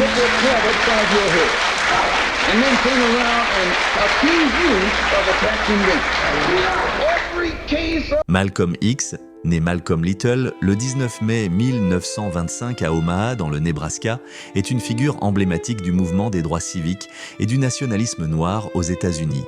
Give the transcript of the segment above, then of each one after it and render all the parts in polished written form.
get their credit by your head, and then turn around and accuse you of attacking them. Every case of... Malcolm X, né Malcolm Little, le 19 mai 1925 à Omaha, dans le Nebraska, est une figure emblématique du mouvement des droits civiques et du nationalisme noir aux États-Unis.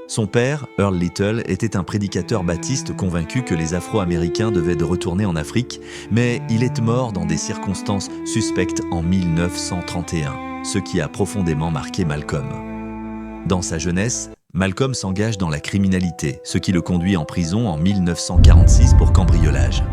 Son père, Earl Little, était un prédicateur baptiste convaincu que les Afro-Américains devaient de retourner en Afrique, mais il est mort dans des circonstances suspectes en 1931, ce qui a profondément marqué Malcolm. Dans sa jeunesse, Malcolm s'engage dans la criminalité, ce qui le conduit en prison en 1946 pour cambriolage.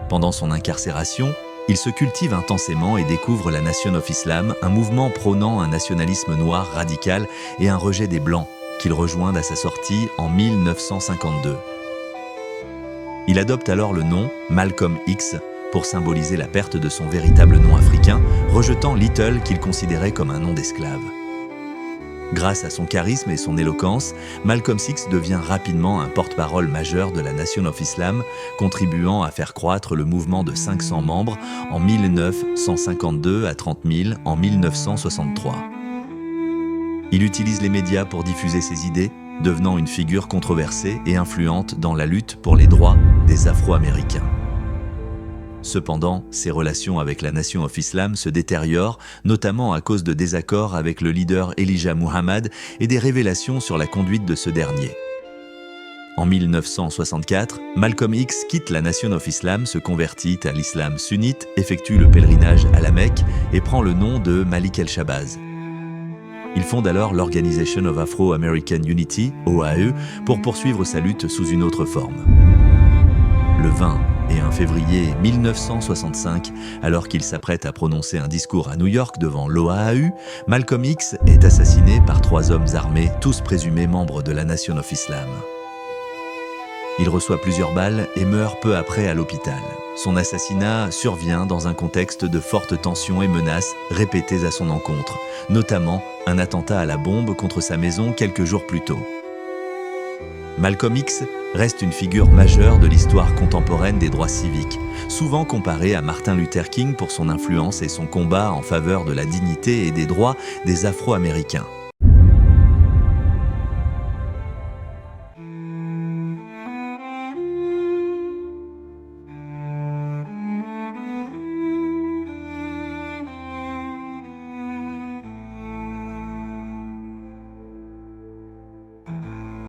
Pendant son incarcération, il se cultive intensément et découvre la Nation of Islam, un mouvement prônant un nationalisme noir radical et un rejet des Blancs, qu'il rejoint à sa sortie en 1952. Il adopte alors le nom Malcolm X pour symboliser la perte de son véritable nom africain, rejetant Little qu'il considérait comme un nom d'esclave. Grâce à son charisme et son éloquence, Malcolm X devient rapidement un porte-parole majeur de la Nation of Islam, contribuant à faire croître le mouvement de 500 membres en 1952 à 30 000 en 1963. Il utilise les médias pour diffuser ses idées, devenant une figure controversée et influente dans la lutte pour les droits des Afro-Américains. Cependant, ses relations avec la Nation of Islam se détériorent, notamment à cause de désaccords avec le leader Elijah Muhammad et des révélations sur la conduite de ce dernier. En 1964, Malcolm X quitte la Nation of Islam, se convertit à l'islam sunnite, effectue le pèlerinage à la Mecque et prend le nom de Malik el-Shabazz. Il fonde alors l'Organization of Afro-American Unity, OAE, pour poursuivre sa lutte sous une autre forme. Le 20 et 1 février 1965, alors qu'il s'apprête à prononcer un discours à New York devant l'OAU, Malcolm X est assassiné par 3 hommes armés, tous présumés membres de la Nation of Islam. Il reçoit plusieurs balles et meurt peu après à l'hôpital. Son assassinat survient dans un contexte de fortes tensions et menaces répétées à son encontre, notamment un attentat à la bombe contre sa maison quelques jours plus tôt. Malcolm X reste une figure majeure de l'histoire contemporaine des droits civiques, souvent comparé à Martin Luther King pour son influence et son combat en faveur de la dignité et des droits des Afro-Américains.